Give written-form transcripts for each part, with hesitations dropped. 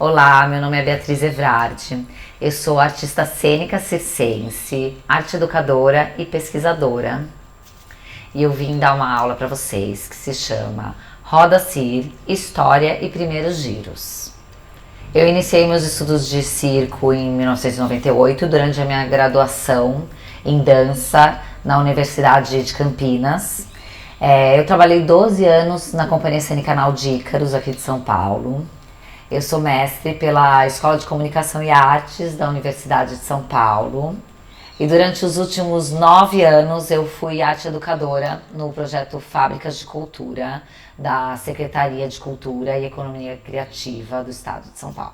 Olá, meu nome é Beatriz Evrard. Eu sou artista cênica circense, arte educadora e pesquisadora. E eu vim dar uma aula para vocês que se chama Roda Cir, História e Primeiros Giros. Eu iniciei meus estudos de circo em 1998 durante a minha graduação em dança na Universidade de Campinas. Eu trabalhei 12 anos na Companhia Cênica de Ícaros, aqui de São Paulo. Eu sou mestre pela Escola de Comunicação e Artes da Universidade de São Paulo. E durante os últimos 9 anos eu fui arte educadora no projeto Fábricas de Cultura da Secretaria de Cultura e Economia Criativa do Estado de São Paulo.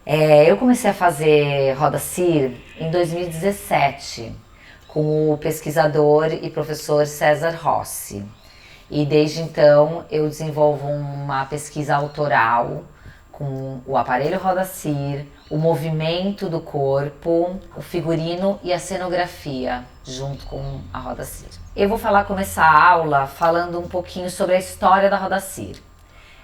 Eu comecei a fazer Roda Cir em 2017 com o pesquisador e professor César Rossi. E desde então eu desenvolvo uma pesquisa autoral com o aparelho Roda Cir, o movimento do corpo, o figurino e a cenografia junto com a Roda Cir. Eu vou começar a aula falando um pouquinho sobre a história da Roda Cir.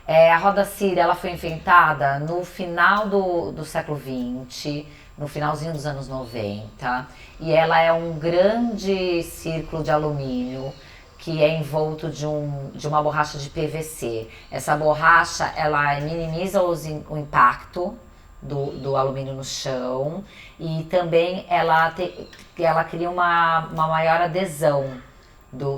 A Roda Cir ela foi inventada no final do século XX, no finalzinho dos anos 90, e ela é um grande círculo de alumínio que é envolto de uma borracha de PVC. Essa borracha ela minimiza o impacto do alumínio no chão e também ela cria uma maior adesão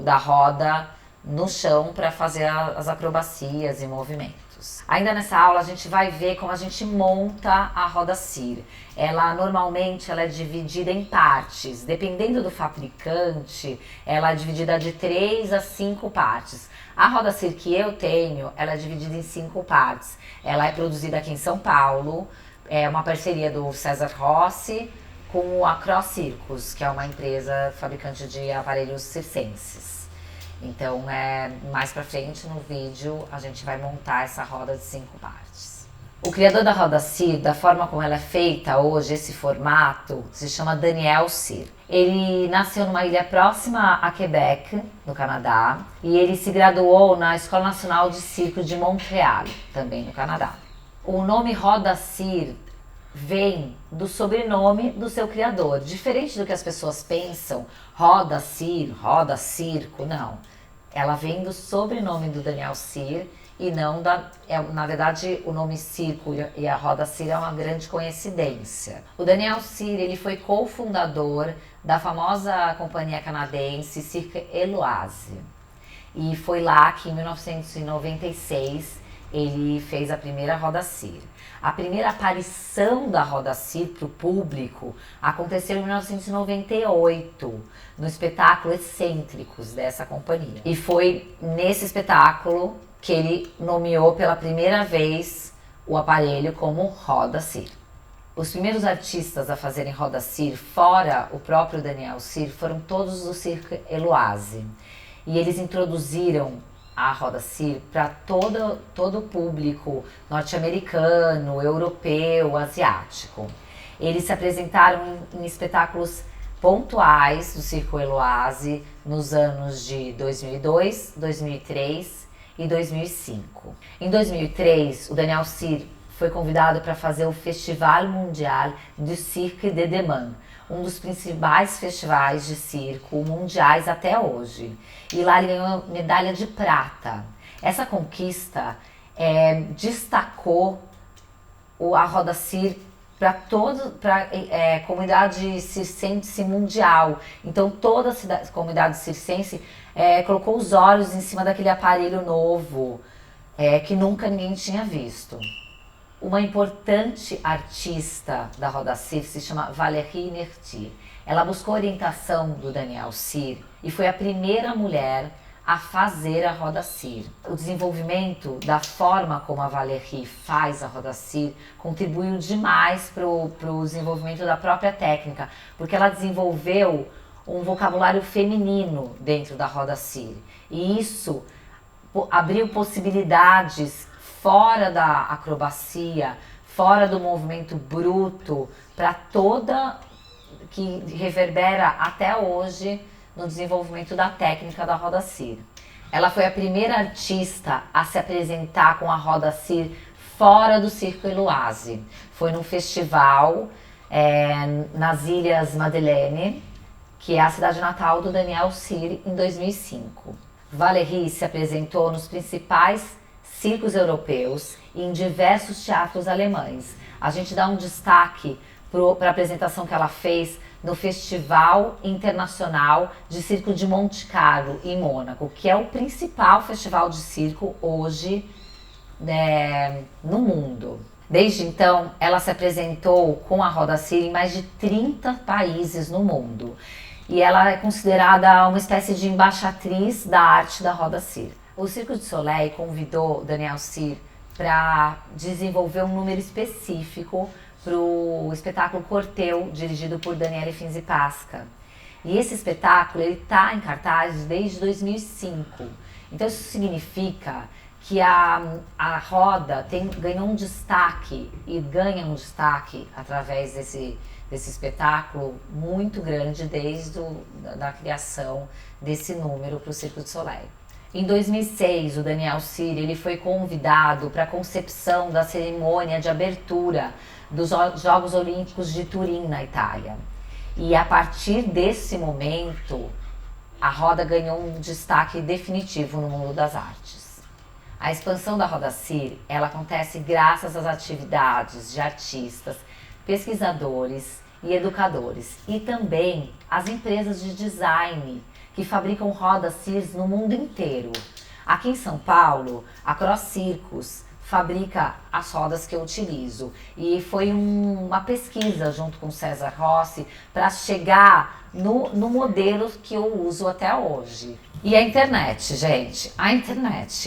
da roda no chão para fazer as acrobacias e movimentos. Ainda nessa aula a gente vai ver como a gente monta a Roda Cir. Ela normalmente é dividida em partes, dependendo do fabricante, ela é dividida de 3 a 5 partes. A Roda Cir que eu tenho, ela é dividida em 5 partes. Ela é produzida aqui em São Paulo, é uma parceria do César Rossi com a Cross Circus, que é uma empresa fabricante de aparelhos circenses. Então, mais pra frente no vídeo, a gente vai montar essa roda de 5 partes. O criador da Roda Cir, da forma como ela é feita hoje, esse formato, se chama Daniel Cir. Ele nasceu numa ilha próxima a Quebec, no Canadá, e ele se graduou na Escola Nacional de Circo de Montreal, também no Canadá. O nome Roda Cir vem do sobrenome do seu criador. Diferente do que as pessoas pensam, Roda Cir, roda circo, não. Ela vem do sobrenome do Daniel Cir e não na verdade, o nome circo e a Roda Cir é uma grande coincidência. O Daniel Cir, ele foi cofundador da famosa companhia canadense Cirque Éloise. E foi lá que em 1996 ele fez a primeira Roda Cir. A primeira aparição da Roda Cir para o público aconteceu em 1998, no espetáculo Excêntricos dessa companhia. E foi nesse espetáculo que ele nomeou pela primeira vez o aparelho como Roda Cir. Os primeiros artistas a fazerem Roda Cir, fora o próprio Daniel Cir, foram todos do Cirque Éloise. E eles introduziram a Roda Cir para todo o público norte-americano, europeu, asiático. Eles se apresentaram em espetáculos pontuais do Circo Éloise nos anos de 2002, 2003 e 2005. Em 2003, o Daniel Cir foi convidado para fazer o Festival Mondial du Cirque de Demain, um dos principais festivais de circo mundiais até hoje. E lá ele ganhou medalha de prata. Essa conquista destacou a Roda Cir para a comunidade circense mundial. Então toda a comunidade circense colocou os olhos em cima daquele aparelho novo que nunca ninguém tinha visto. Uma importante artista da Roda Cir se chama Valérie Nerti. Ela buscou orientação do Daniel Cir e foi a primeira mulher a fazer a Roda Cir. O desenvolvimento da forma como a Valérie faz a Roda Cir contribuiu demais para o desenvolvimento da própria técnica, porque ela desenvolveu um vocabulário feminino dentro da Roda Cir. E isso abriu possibilidades fora da acrobacia, fora do movimento bruto, para que reverbera até hoje no desenvolvimento da técnica da Roda Cir. Ela foi a primeira artista a se apresentar com a Roda Cir fora do Circo Eloise. Foi num festival nas Ilhas Madeleine, que é a cidade natal do Daniel Cyr, em 2005. Valéry se apresentou nos principais circos europeus e em diversos teatros alemães. A gente dá um destaque para a apresentação que ela fez no Festival Internacional de Circo de Monte Carlo, em Mônaco, que é o principal festival de circo hoje no mundo. Desde então, ela se apresentou com a Roda Cyr em mais de 30 países no mundo. E ela é considerada uma espécie de embaixatriz da arte da Roda Cyr. O Cirque du Soleil convidou Daniel Cyr para desenvolver um número específico para o espetáculo Corteu, dirigido por Daniele Finzi-Pasca. E esse espetáculo está em cartaz desde 2005. Então isso significa que a roda ganhou um destaque e ganha um destaque através desse espetáculo muito grande desde da criação desse número para o Cirque du Soleil. Em 2006, o Daniel Cyr ele foi convidado para a concepção da cerimônia de abertura dos Jogos Olímpicos de Turim, na Itália. E a partir desse momento, a roda ganhou um destaque definitivo no mundo das artes. A expansão da Roda Cyr, ela acontece graças às atividades de artistas, pesquisadores e educadores, e também às empresas de design que fabricam rodas Cyr no mundo inteiro. Aqui em São Paulo, a Cross Circus fabrica as rodas que eu utilizo, e foi uma pesquisa junto com o César Rossi para chegar no modelo que eu uso até hoje. E a internet, gente,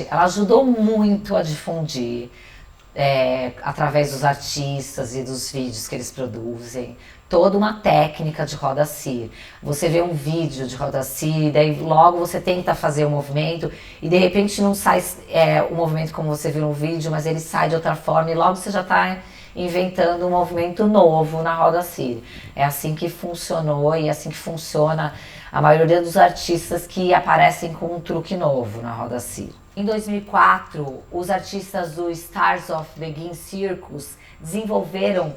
ela ajudou muito a difundir através dos artistas e dos vídeos que eles produzem, toda uma técnica de Roda Cyr. Você vê um vídeo de Roda Cyr, daí logo você tenta fazer o movimento e de repente não sai o movimento como você viu no vídeo, mas ele sai de outra forma e logo você já está inventando um movimento novo na Roda Cyr. É assim que funcionou e é assim que funciona a maioria dos artistas que aparecem com um truque novo na Roda Cyr. Em 2004, os artistas do Stars of Begin Circus desenvolveram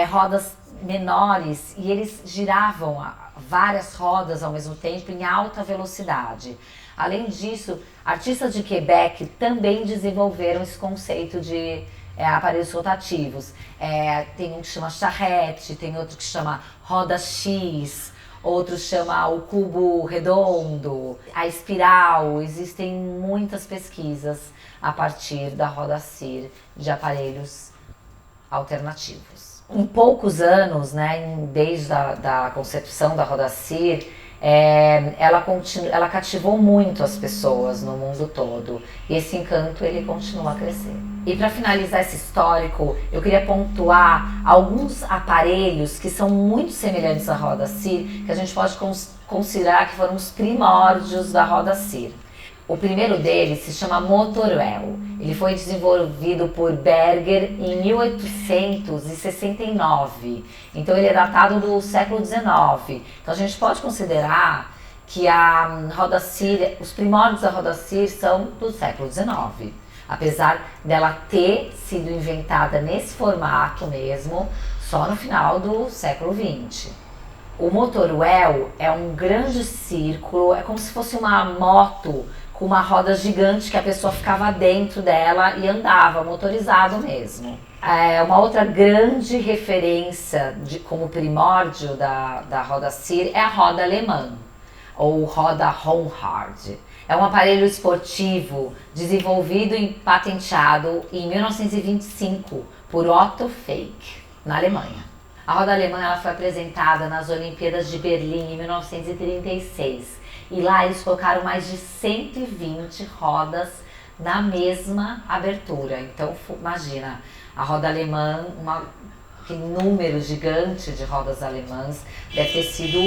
rodas menores e eles giravam várias rodas ao mesmo tempo em alta velocidade. Além disso, artistas de Quebec também desenvolveram esse conceito de aparelhos rotativos. Tem um que chama charrete, tem outro que chama roda X, outro chama o cubo redondo, a espiral. Existem muitas pesquisas a partir da Roda Cyr de aparelhos alternativos. Em poucos anos, desde a concepção da Roda Cyr, ela cativou muito as pessoas no mundo todo, e esse encanto ele continua a crescer. E para finalizar esse histórico, eu queria pontuar alguns aparelhos que são muito semelhantes à Roda Cyr, que a gente pode considerar que foram os primórdios da Roda Cyr. O primeiro deles se chama Motorwell. Ele foi desenvolvido por Berger em 1869. Então ele é datado do século XIX. Então a gente pode considerar que a Roda Cyr, os primórdios da Roda Cyr são do século XIX. Apesar dela ter sido inventada nesse formato mesmo, só no final do século XX. O Motorwell é um grande círculo, é como se fosse uma moto com uma roda gigante que a pessoa ficava dentro dela e andava, motorizado mesmo. Uma outra grande referência como primórdio da Roda Cyr é a roda alemã, ou roda Honhard. É um aparelho esportivo desenvolvido e patenteado em 1925 por Otto Fake, na Alemanha. A roda alemã ela foi apresentada nas Olimpíadas de Berlim em 1936. E lá eles colocaram mais de 120 rodas na mesma abertura. Então imagina, a roda alemã, aquele número gigante de rodas alemãs, deve ter sido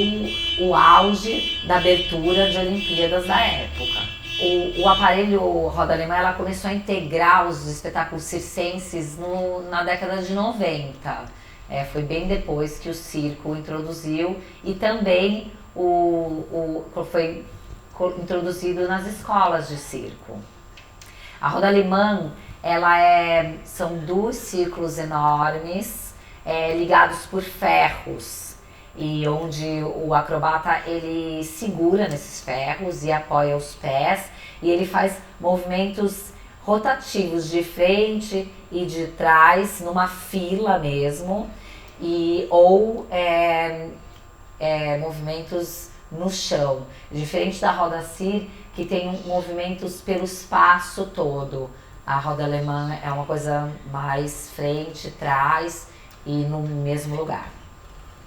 o auge da abertura de Olimpíadas da época. O aparelho roda alemã ela começou a integrar os espetáculos circenses na década de 90. Foi bem depois que o circo introduziu, e também foi introduzido nas escolas de circo. A roda alemã São 2 círculos enormes, ligados por ferros, e onde o acrobata ele segura nesses ferros e apoia os pés, e ele faz movimentos rotativos de frente e de trás, numa fila mesmo, ou movimentos no chão, diferente da roda CIR, que tem movimentos pelo espaço todo. A roda alemã é uma coisa mais frente, trás e no mesmo lugar.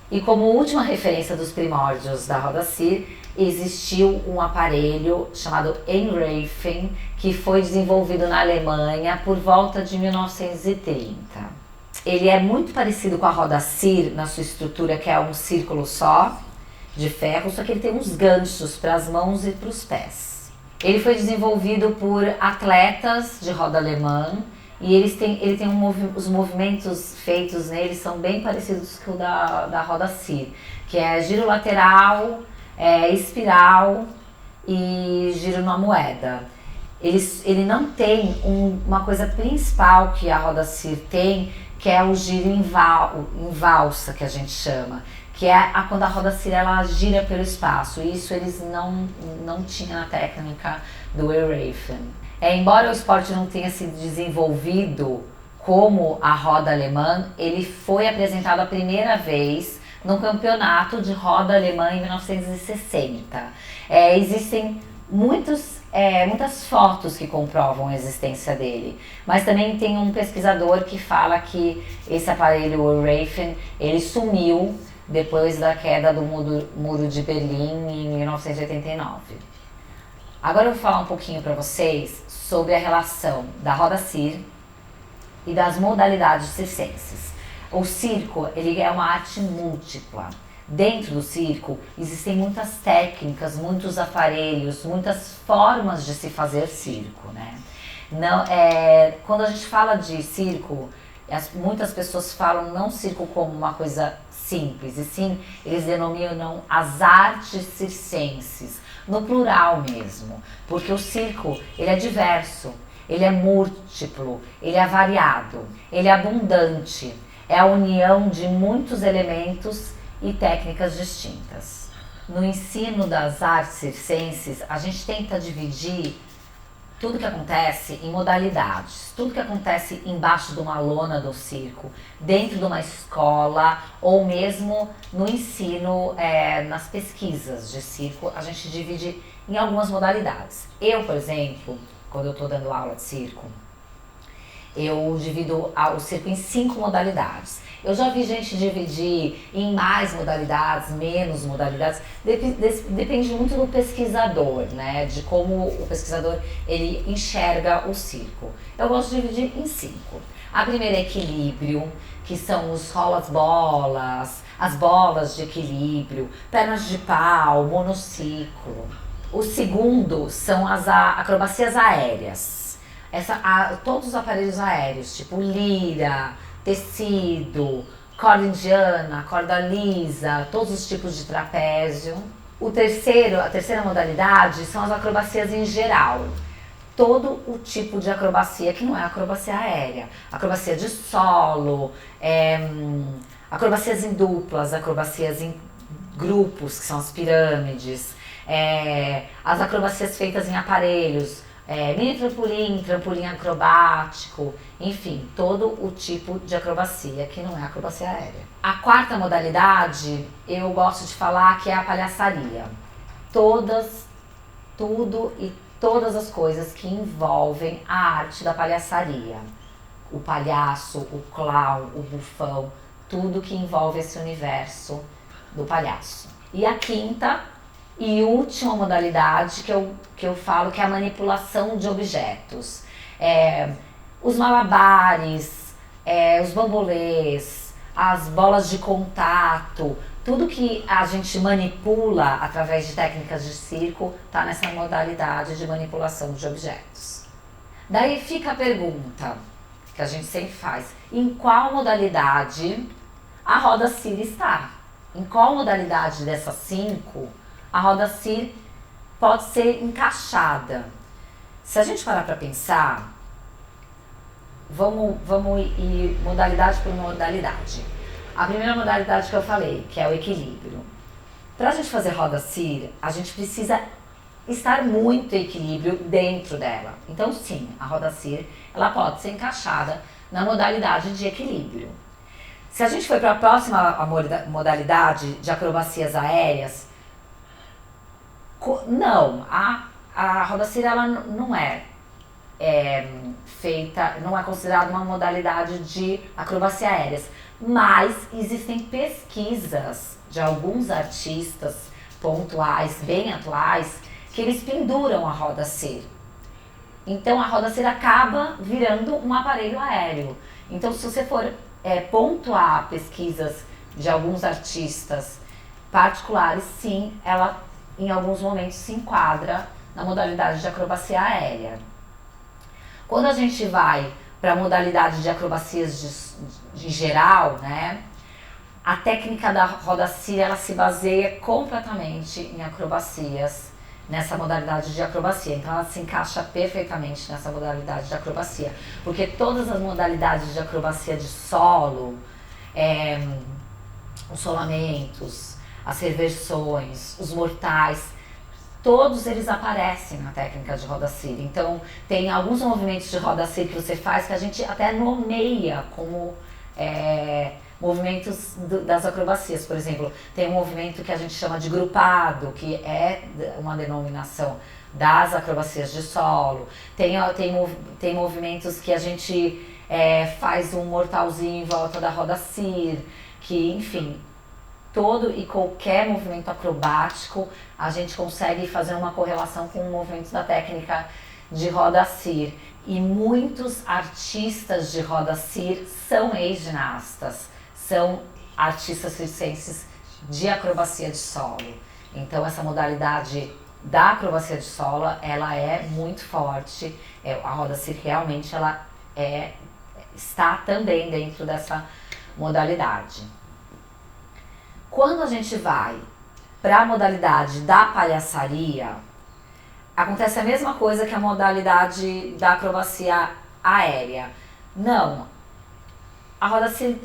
E como última referência dos primórdios da roda CIR, existiu um aparelho chamado Einreifen, que foi desenvolvido na Alemanha por volta de 1930. Ele é muito parecido com a roda CIR na sua estrutura, que é um círculo só de ferro, só que ele tem uns ganchos para as mãos e para os pés. Ele foi desenvolvido por atletas de roda alemã e ele tem os movimentos feitos nele são bem parecidos com o da roda CIR, que é giro lateral, espiral e giro na moeda. Ele não tem uma coisa principal que a roda CIR tem, que é o giro em valsa, que a gente chama, que é quando a roda CIR ela gira pelo espaço. Isso eles não tinham na técnica do Einreifen. Embora o esporte não tenha sido desenvolvido como a roda alemã, ele foi apresentado a primeira vez no campeonato de roda alemã em 1960. Existem muitas fotos que comprovam a existência dele, mas também tem um pesquisador que fala que esse aparelho Einreifen ele sumiu depois da queda do Muro de Berlim em 1989. Agora eu vou falar um pouquinho para vocês sobre a relação da roda CIR e das modalidades circenses. O circo ele é uma arte múltipla. Dentro do circo existem muitas técnicas, muitos aparelhos, muitas formas de se fazer circo, né? Quando a gente fala de circo, muitas pessoas falam não circo como uma coisa simples, e sim eles denominam as artes circenses, no plural mesmo, porque o circo ele é diverso, ele é múltiplo, ele é variado, ele é abundante, é a união de muitos elementos e técnicas distintas. No ensino das artes circenses, a gente tenta dividir tudo que acontece em modalidades, tudo que acontece embaixo de uma lona do circo, dentro de uma escola ou mesmo no ensino, nas pesquisas de circo, a gente divide em algumas modalidades. Eu, por exemplo, quando eu estou dando aula de circo, eu divido o circo em 5 modalidades. Eu já vi gente dividir em mais modalidades, menos modalidades, depende muito do pesquisador, né? De como o pesquisador ele enxerga o circo. Eu gosto de dividir em 5. A primeira é equilíbrio, que são os rolas-bolas, as bolas de equilíbrio, pernas de pau, monociclo. O segundo são as acrobacias aéreas. Todos os aparelhos aéreos, tipo lira, tecido, corda indiana, corda lisa, todos os tipos de trapézio. A terceira modalidade são as acrobacias em geral. Todo o tipo de acrobacia que não é acrobacia aérea. Acrobacia de solo, acrobacias em duplas, acrobacias em grupos, que são as pirâmides, as acrobacias feitas em aparelhos, mini trampolim, trampolim acrobático, enfim, todo o tipo de acrobacia que não é acrobacia aérea. A quarta modalidade, eu gosto de falar que é a palhaçaria. Todas as coisas que envolvem a arte da palhaçaria. O palhaço, o clown, o bufão, tudo que envolve esse universo do palhaço. E a quinta e última modalidade que eu falo que é a manipulação de objetos. Os malabares, os bambolês, as bolas de contato, tudo que a gente manipula através de técnicas de circo está nessa modalidade de manipulação de objetos. Daí fica a pergunta que a gente sempre faz: em qual modalidade a roda CIR está? Em qual modalidade dessas 5 a roda CIR pode ser encaixada? Se a gente parar para pensar, vamos ir modalidade por modalidade. A primeira modalidade que eu falei, que é o equilíbrio. Para a gente fazer roda CIR, a gente precisa estar muito em equilíbrio dentro dela. Então sim, a roda CIR ela pode ser encaixada na modalidade de equilíbrio. Se a gente for para a próxima modalidade de acrobacias aéreas, não, a roda CIR ela não é feita, não é considerada uma modalidade de acrobacia aéreas, mas existem pesquisas de alguns artistas pontuais, bem atuais, que eles penduram a roda CIR. Então a roda CIR acaba virando um aparelho aéreo. Então se você for pontuar pesquisas de alguns artistas particulares, sim, ela em alguns momentos se enquadra na modalidade de acrobacia aérea. Quando a gente vai para a modalidade de acrobacias de geral, né, a técnica da roda CIR ela se baseia completamente em acrobacias, nessa modalidade de acrobacia. Então ela se encaixa perfeitamente nessa modalidade de acrobacia, porque todas as modalidades de acrobacia de solo, os solamentos, as reversões, os mortais, todos eles aparecem na técnica de roda CIR. Então tem alguns movimentos de roda CIR que você faz que a gente até nomeia como movimentos das acrobacias. Por exemplo, tem um movimento que a gente chama de grupado, que é uma denominação das acrobacias de solo. Tem movimentos que a gente faz um mortalzinho em volta da roda CIR, que enfim, todo e qualquer movimento acrobático a gente consegue fazer uma correlação com movimentos da técnica de roda CIR. E muitos artistas de roda CIR são ex-ginastas, são artistas circenses de acrobacia de solo. Então essa modalidade da acrobacia de solo, ela é muito forte. A roda CIR realmente ela está também dentro dessa modalidade. Quando a gente vai para a modalidade da palhaçaria, acontece a mesma coisa que a modalidade da acrobacia aérea. Não, a roda CIR,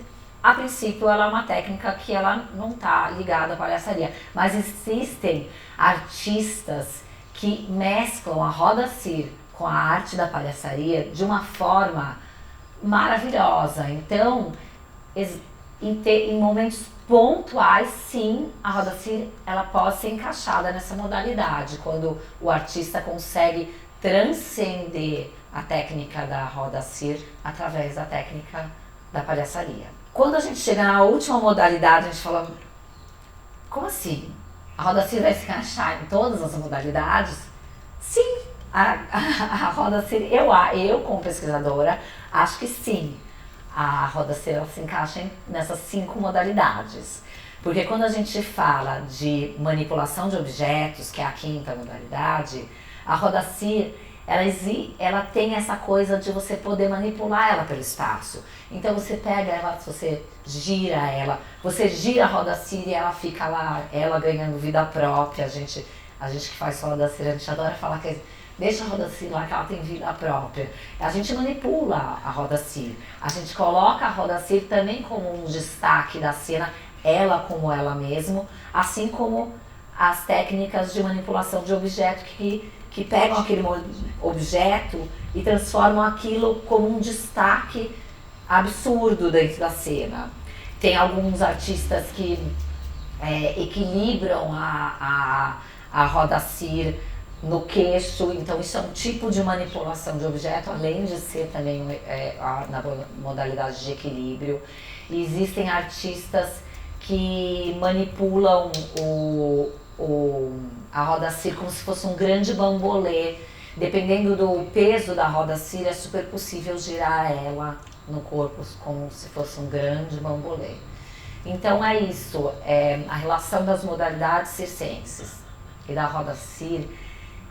a princípio, ela é uma técnica que ela não está ligada à palhaçaria, mas existem artistas que mesclam a roda CIR com a arte da palhaçaria de uma forma maravilhosa. Então, em momentos pontuais, sim, a roda CIR ela pode ser encaixada nessa modalidade, quando o artista consegue transcender a técnica da roda CIR através da técnica da palhaçaria. Quando a gente chega na última modalidade, a gente fala, como assim? A roda CIR vai se encaixar em todas as modalidades? Sim, a roda CIR, eu como pesquisadora, acho que sim. A roda CIR se encaixa nessas 5 modalidades. Porque quando a gente fala de manipulação de objetos, que é a 5ª modalidade, a roda CIR, ela tem essa coisa de você poder manipular ela pelo espaço. Então você pega ela, você gira a roda CIR e ela fica lá, ela ganhando vida própria. A gente que faz roda CIR, a gente adora falar que deixa a roda CIR lá que ela tem vida própria. A gente manipula a roda CIR. A gente coloca a roda CIR também como um destaque da cena, ela como ela mesma, assim como as técnicas de manipulação de objeto que pegam aquele objeto e transformam aquilo como um destaque absurdo dentro da cena. Tem alguns artistas que equilibram a roda CIR no queixo, então isso é um tipo de manipulação de objeto, além de ser também na modalidade de equilíbrio. E existem artistas que manipulam a roda CIR como se fosse um grande bambolê. Dependendo do peso da roda CIR, é super possível girar ela no corpo como se fosse um grande bambolê. Então é isso, a relação das modalidades circenses e da roda CIR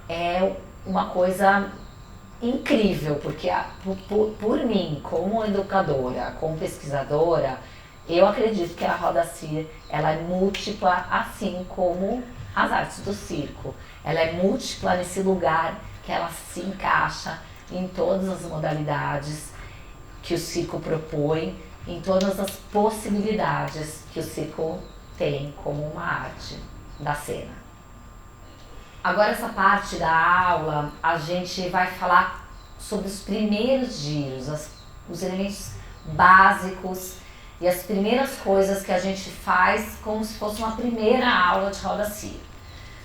é uma coisa incrível, porque por mim, como educadora, como pesquisadora, eu acredito que a roda CIR ela é múltipla, assim como as artes do circo. Ela é múltipla nesse lugar que ela se encaixa em todas as modalidades. que o circo propõe, em todas as possibilidades que o circo tem como uma arte da cena. Agora essa parte da aula, a gente vai falar sobre os primeiros giros, os elementos básicos e as primeiras coisas que a gente faz como se fosse uma primeira aula de roda cir.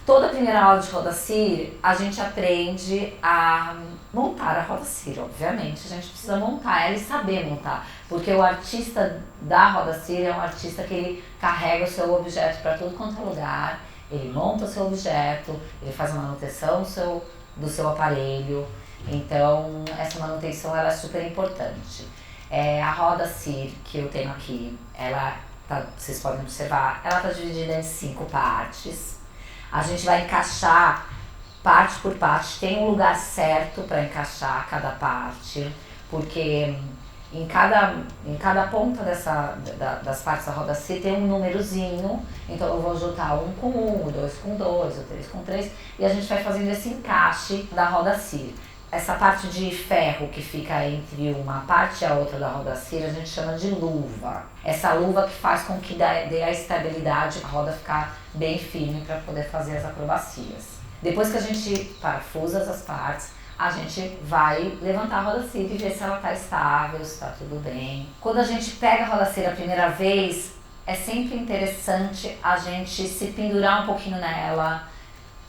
Toda primeira aula de roda cir, a gente aprende a montar a roda cir, obviamente. A gente precisa montar ela e saber montar, porque o artista da roda cir é um artista que ele carrega o seu objeto para tudo quanto é lugar, ele monta o seu objeto, ele faz a manutenção do seu aparelho, então essa manutenção ela é super importante. A roda cir que eu tenho aqui, vocês podem observar, ela está dividida em 5 partes. A gente vai encaixar parte por parte, tem um lugar certo para encaixar cada parte, porque em cada ponta das partes da roda cir tem um númerozinho, então eu vou juntar 1 com 1, o 2 com 2, o 3 com 3, e a gente vai fazendo esse encaixe da roda cir. Essa parte de ferro que fica entre uma parte e a outra da roda cir a gente chama de luva. Essa luva que faz com que dê a estabilidade, a roda ficar bem firme para poder fazer as acrobacias. Depois que a gente parafusa essas partes, a gente vai levantar a roda cir e ver se ela está estável, se está tudo bem. Quando a gente pega a roda cir a primeira vez, é sempre interessante a gente se pendurar um pouquinho nela,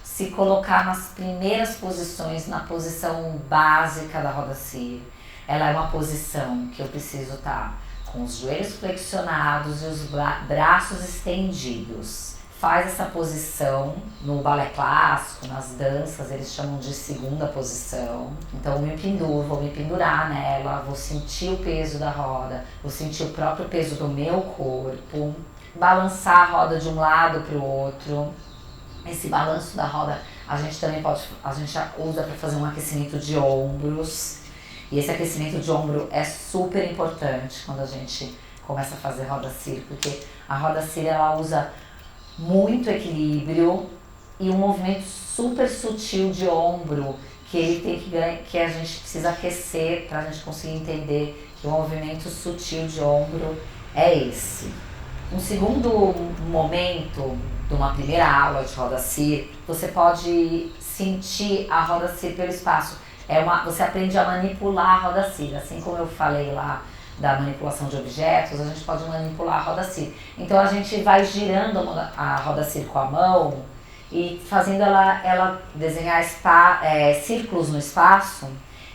se colocar nas primeiras posições, na posição básica da roda cir. Ela é uma posição que eu preciso estar com os joelhos flexionados e os braços estendidos. Faz essa posição no balé clássico, nas danças, eles chamam de segunda posição. Então eu me penduro, vou me pendurar nela, vou sentir o peso da roda, vou sentir o próprio peso do meu corpo, balançar a roda de um lado para o outro. Esse balanço da roda a gente já usa para fazer um aquecimento de ombros. E esse aquecimento de ombro é super importante quando a gente começa a fazer roda cir, porque a roda cir ela usa muito equilíbrio e um movimento super sutil de ombro que a gente precisa aquecer para a gente conseguir entender que o movimento sutil de ombro é esse. Um segundo momento de uma primeira aula de roda cir, você pode sentir a roda cir pelo espaço. Você aprende a manipular a roda cir, assim como eu falei lá da manipulação de objetos, a gente pode manipular a roda cir. Então a gente vai girando a roda cir com a mão e fazendo ela desenhar círculos no espaço,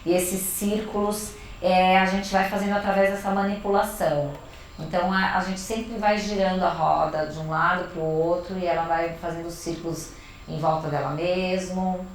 e esses círculos a gente vai fazendo através dessa manipulação. Então a gente sempre vai girando a roda de um lado para o outro e ela vai fazendo círculos em volta dela mesmo,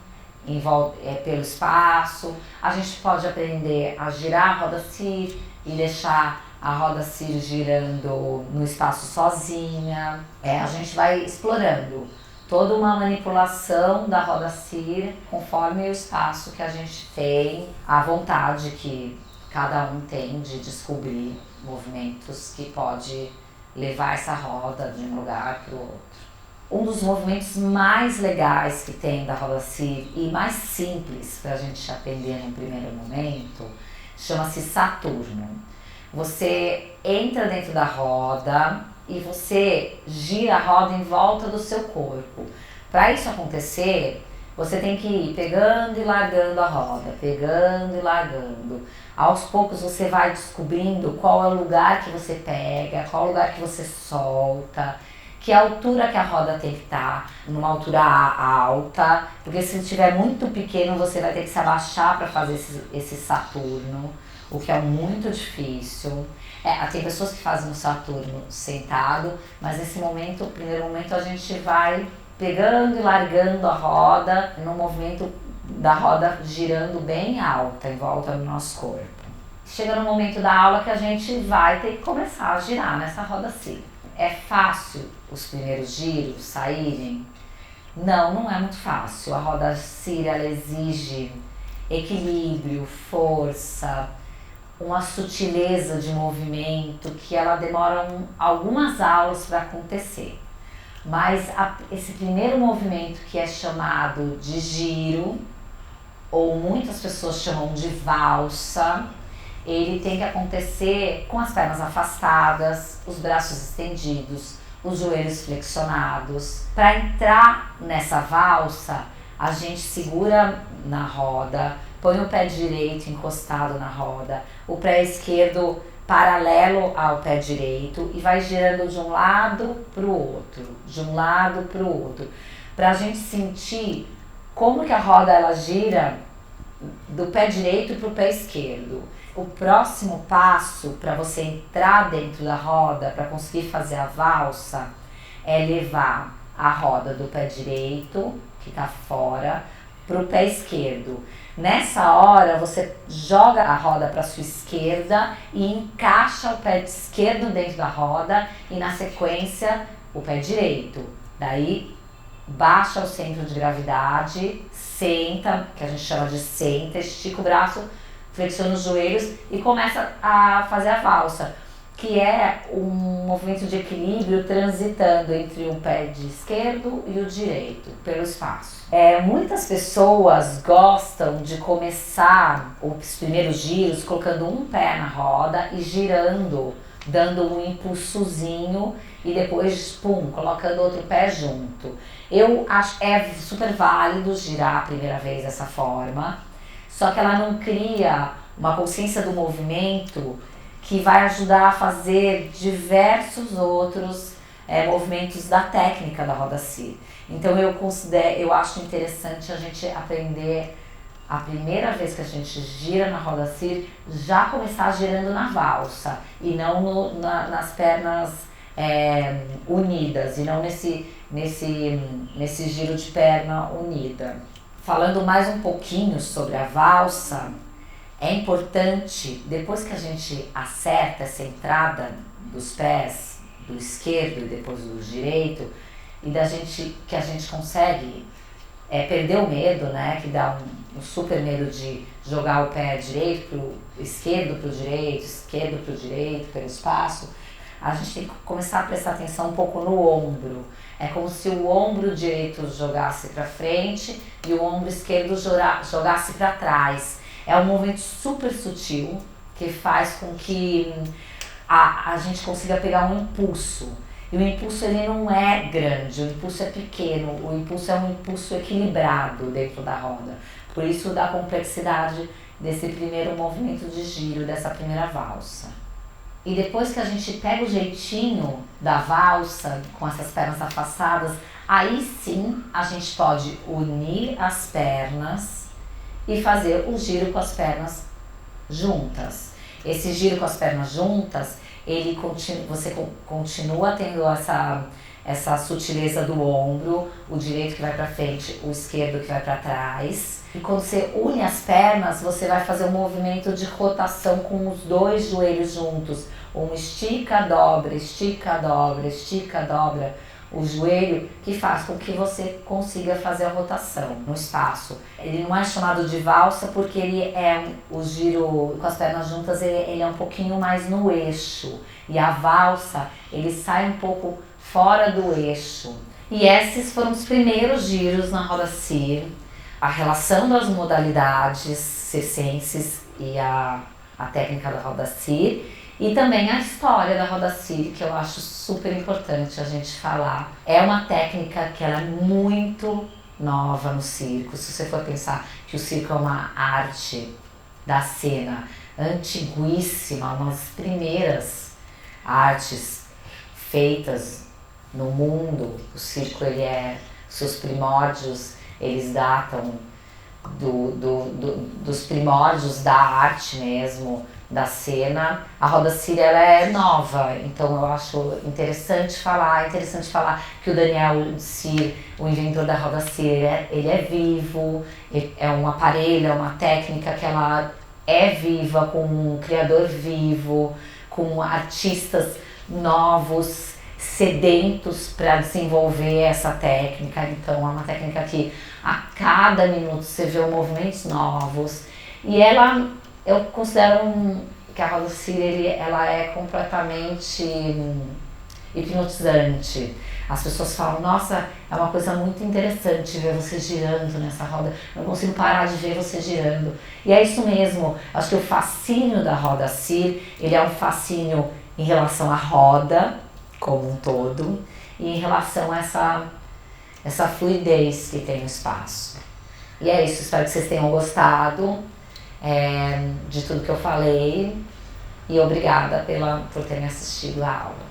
pelo espaço. A gente pode aprender a girar a roda cir e deixar a roda cir girando no espaço sozinha. A gente vai explorando toda uma manipulação da roda cir conforme o espaço que a gente tem, a vontade que cada um tem de descobrir movimentos que pode levar essa roda de um lugar para o outro. Um dos movimentos mais legais que tem da roda cir e mais simples para a gente aprender no primeiro momento chama-se Saturno. Você entra dentro da roda e você gira a roda em volta do seu corpo. Para isso acontecer, você tem que ir pegando e largando a roda, pegando e largando. Aos poucos você vai descobrindo qual é o lugar que você pega, qual é o lugar que você solta, que altura que a roda tem que estar, numa altura alta, porque se estiver muito pequeno você vai ter que se abaixar para fazer esse Saturno, o que é muito difícil. Tem pessoas que fazem o Saturno sentado, mas nesse momento, no primeiro momento, a gente vai pegando e largando a roda no movimento da roda girando bem alta em volta do nosso corpo. Chega no momento da aula que a gente vai ter que começar a girar nessa roda cir. É fácil os primeiros giros saírem? Não é muito fácil. A roda cir ela exige equilíbrio, força, uma sutileza de movimento que ela demora algumas aulas para acontecer. Mas esse primeiro movimento, que é chamado de giro, ou muitas pessoas chamam de valsa, ele tem que acontecer com as pernas afastadas, os braços estendidos, os joelhos flexionados. Para entrar nessa valsa, a gente segura na roda, põe o pé direito encostado na roda, o pé esquerdo paralelo ao pé direito e vai girando de um lado para o outro, de um lado para o outro, para a gente sentir como que a roda ela gira do pé direito para o pé esquerdo. O próximo passo para você entrar dentro da roda, para conseguir fazer a valsa, é levar a roda do pé direito, que está fora, para o pé esquerdo. Nessa hora, você joga a roda para a sua esquerda e encaixa o pé esquerdo dentro da roda e, na sequência, o pé direito. Daí, baixa o centro de gravidade, senta, que a gente chama de senta, estica o braço, flexiona os joelhos e começa a fazer a valsa, que é um movimento de equilíbrio transitando entre o pé de esquerdo e o direito, pelo espaço. Muitas pessoas gostam de começar os primeiros giros colocando um pé na roda e girando, dando um impulsozinho e depois, pum, colocando outro pé junto. Eu acho super válido girar a primeira vez dessa forma, só que ela não cria uma consciência do movimento que vai ajudar a fazer diversos outros movimentos da técnica da roda CIR. Então eu acho interessante a gente aprender a primeira vez que a gente gira na roda CIR, já começar girando na valsa e não nas pernas unidas e não nesse giro de perna unida. Falando mais um pouquinho sobre a valsa, é importante, depois que a gente acerta essa entrada dos pés, do esquerdo e depois do direito, e que a gente consegue perder o medo, né? Que dá um super medo de jogar o pé direito pro esquerdo pro direito, esquerdo pro direito, pelo espaço. A gente tem que começar a prestar atenção um pouco no ombro. É como se o ombro direito jogasse para frente e o ombro esquerdo jogasse para trás. É um movimento super sutil que faz com que a gente consiga pegar um impulso. E o impulso ele não é grande, o impulso é pequeno, o impulso é um impulso equilibrado dentro da roda. Por isso da complexidade desse primeiro movimento de giro, dessa primeira valsa. E depois que a gente pega o jeitinho da valsa, com essas pernas afastadas, aí sim a gente pode unir as pernas e fazer o giro com as pernas juntas. Esse giro com as pernas juntas, você continua tendo essa sutileza do ombro, o direito que vai para frente, o esquerdo que vai para trás. E quando você une as pernas, você vai fazer um movimento de rotação com os dois joelhos juntos. Um estica, dobra, estica, dobra, estica, dobra o joelho, que faz com que você consiga fazer a rotação no espaço. Ele não é chamado de valsa porque o giro com as pernas juntas, ele é um pouquinho mais no eixo. E a valsa, ele sai um pouco fora do eixo. E esses foram os primeiros giros na roda CIR. A relação das modalidades circenses e a técnica da roda CIR. E também a história da roda CIR, que eu acho super importante a gente falar. É uma técnica que ela é muito nova no circo. Se você for pensar que o circo é uma arte da cena antiguíssima, uma das primeiras artes feitas no mundo. O circo, seus primórdios, eles datam dos primórdios da arte mesmo, da cena. A roda CIR ela é nova, então eu acho interessante falar que o Daniel CIR, o inventor da roda CIR, ele é vivo, é um aparelho, é uma técnica que ela é viva, com um criador vivo, com artistas novos, sedentos para desenvolver essa técnica. Então é uma técnica que a cada minuto você vê movimentos novos, e eu considero que a roda CIR ela é completamente hipnotizante. As pessoas falam, nossa, é uma coisa muito interessante ver você girando nessa roda, eu não consigo parar de ver você girando. E é isso mesmo, acho que o fascínio da roda CIR, ele é um fascínio em relação à roda como um todo e em relação a essa fluidez que tem no espaço. E é isso, espero que vocês tenham gostado de tudo que eu falei e obrigada por terem assistido a aula.